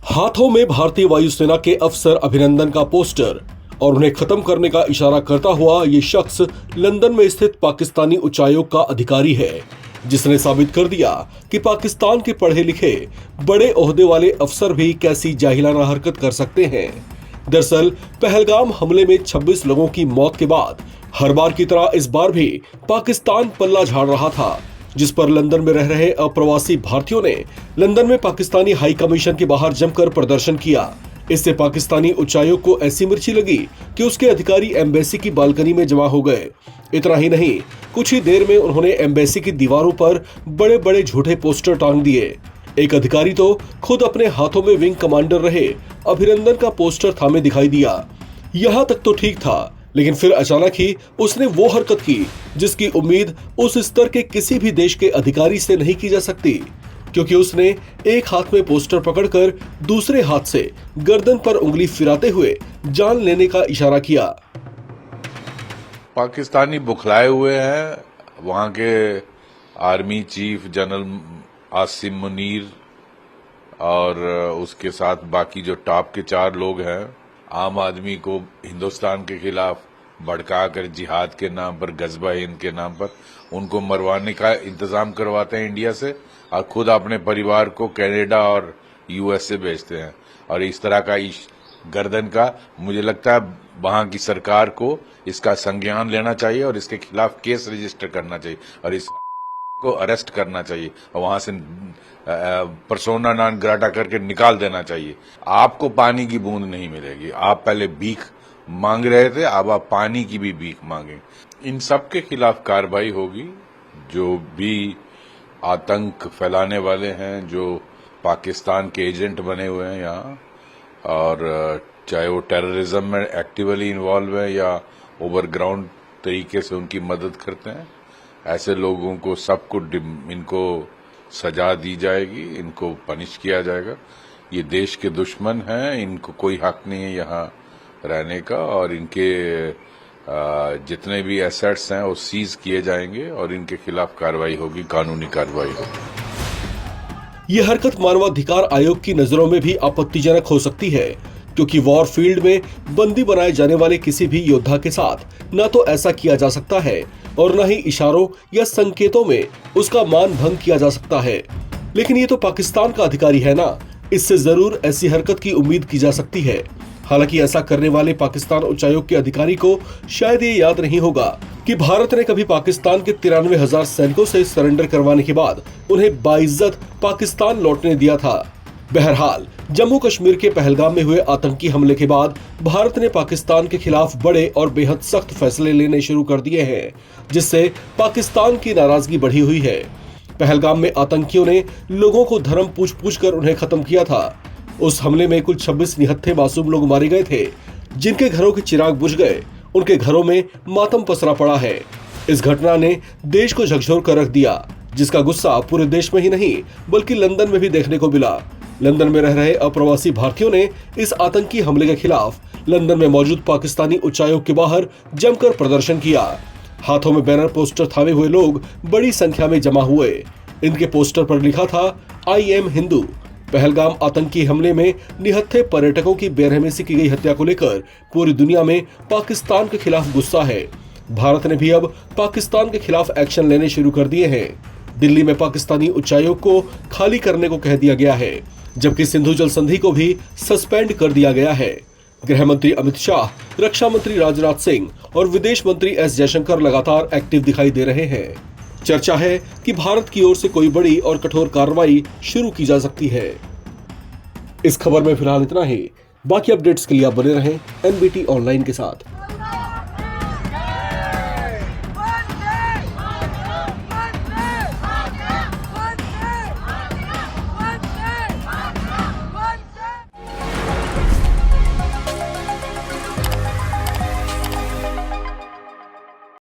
हाथों में भारतीय वायुसेना के अफसर अभिनंदन का पोस्टर और उन्हें खत्म करने का इशारा करता हुआ ये शख्स लंदन में स्थित पाकिस्तानी उच्चायोग का अधिकारी है, जिसने साबित कर दिया कि पाकिस्तान के पढ़े लिखे बड़े ओहदे वाले अफसर भी कैसी जाहिलाना हरकत कर सकते हैं। दरअसल पहलगाम हमले में 26 लोगों की मौत के बाद हर बार की तरह इस बार भी पाकिस्तान पल्ला झाड़ रहा था, जिस पर लंदन में रह रहे अप्रवासी भारतीयों ने लंदन में पाकिस्तानी हाई कमीशन के बाहर जमकर प्रदर्शन किया। इससे पाकिस्तानी उच्चायोग को ऐसी मिर्ची लगी कि उसके अधिकारी एम्बेसी की बालकनी में जमा हो गए। इतना ही नहीं, कुछ ही देर में उन्होंने एम्बेसी की दीवारों पर बड़े बड़े झूठे पोस्टर टांग दिए। एक अधिकारी तो खुद अपने हाथों में विंग कमांडर रहे अभिनंदन का पोस्टर थामे दिखाई दिया। यहाँ तक तो ठीक था, लेकिन फिर अचानक ही उसने वो हरकत की जिसकी उम्मीद उस स्तर के किसी भी देश के अधिकारी से नहीं की जा सकती, क्योंकि उसने एक हाथ में पोस्टर पकड़कर दूसरे हाथ से गर्दन पर उंगली फिराते हुए जान लेने का इशारा किया। पाकिस्तानी बुखलाए हुए हैं। वहां के army chief general Asim Munir और उसके साथ बाकी जो टॉप के 4 लोग हैं, आम आदमी को हिंदुस्तान के खिलाफ भड़काकर जिहाद के नाम पर, गजबा हिंद के नाम पर उनको मरवाने का इंतजाम करवाते हैं इंडिया से, और खुद अपने परिवार को कनाडा और यूएसए भेजते हैं। और इस तरह का गर्दन का मुझे लगता है वहां की सरकार को इसका संज्ञान लेना चाहिए और इसके खिलाफ केस रजिस्टर करना चाहिए और इस को अरेस्ट करना चाहिए और वहां से पर्सोना नॉन ग्राटा करके निकाल देना चाहिए। आपको पानी की बूंद नहीं मिलेगी। आप पहले भीख मांग रहे थे, अब आप पानी की भी भीख मांगे। इन सब के खिलाफ कार्रवाई होगी। जो भी आतंक फैलाने वाले हैं, जो पाकिस्तान के एजेंट बने हुए हैं यहाँ, और चाहे वो टेररिज्म में एक्टिवली इन्वॉल्व है या ओवरग्राउंड तरीके से उनकी मदद करते हैं, ऐसे लोगों को सबको इनको सजा दी जाएगी, इनको पनिश किया जाएगा। ये देश के दुश्मन हैं, इनको कोई हक नहीं है यहाँ रहने का, और इनके जितने भी एसेट्स हैं वो सीज किए जाएंगे और इनके खिलाफ कार्रवाई होगी, कानूनी कार्रवाई होगी। यह हरकत मानवाधिकार आयोग की नजरों में भी आपत्तिजनक हो सकती है, क्योंकि वॉर फील्ड में बंदी बनाए जाने वाले किसी भी योद्धा के साथ न तो ऐसा किया जा सकता है और न ही इशारों या संकेतों में उसका मान भंग किया जा सकता है। लेकिन ये तो पाकिस्तान का अधिकारी है ना, इससे जरूर ऐसी हरकत की उम्मीद की जा सकती है। हालांकि ऐसा करने वाले पाकिस्तान उच्चायोग के अधिकारी को शायद ये याद नहीं होगा कि भारत ने कभी पाकिस्तान के 93,000 सैनिकों से सरेंडर करवाने के बाद उन्हें बाइज्जत पाकिस्तान लौटने दिया था। बहरहाल, जम्मू कश्मीर के पहलगाम में हुए आतंकी हमले के बाद भारत ने पाकिस्तान के खिलाफ बड़े और बेहद सख्त फैसले लेने शुरू कर दिए हैं, जिससे पाकिस्तान की नाराजगी बढ़ी हुई है। पहलगाम में आतंकियों ने लोगों को धर्म पूछ कर उन्हें खत्म किया था। उस हमले में कुल 26 निहत्थे मासूम लोग मारे गए थे। जिनके घरों के चिराग बुझ गए, उनके घरों में मातम पसरा पड़ा है। इस घटना ने देश को झकझोर कर रख दिया, जिसका गुस्सा पूरे देश में ही नहीं बल्कि लंदन में भी देखने को मिला। लंदन में रह रहे अप्रवासी भारतीयों ने इस आतंकी हमले के खिलाफ लंदन में मौजूद पाकिस्तानी उच्चायोग के बाहर जमकर प्रदर्शन किया। हाथों में बैनर पोस्टर थामे हुए लोग बड़ी संख्या में जमा हुए। इनके पोस्टर पर लिखा था, आई एम हिंदू। पहलगाम आतंकी हमले में निहत्थे पर्यटकों की बेरहमी से की गई हत्या को लेकर पूरी दुनिया में पाकिस्तान के खिलाफ गुस्सा है। भारत ने भी अब पाकिस्तान के खिलाफ एक्शन लेने शुरू कर दिए हैं। दिल्ली में पाकिस्तानी उच्चायोग को खाली करने को कह दिया गया है, जबकि सिंधु जल संधि को भी सस्पेंड कर दिया गया है। गृह मंत्री अमित शाह, रक्षा मंत्री राजनाथ सिंह और विदेश मंत्री एस जयशंकर लगातार एक्टिव दिखाई दे रहे हैं। चर्चा है कि भारत की ओर से कोई बड़ी और कठोर कार्रवाई शुरू की जा सकती है। इस खबर में फिलहाल इतना ही। बाकी अपडेट्स के लिए आप बने रहें एनबीटी ऑनलाइन के साथ।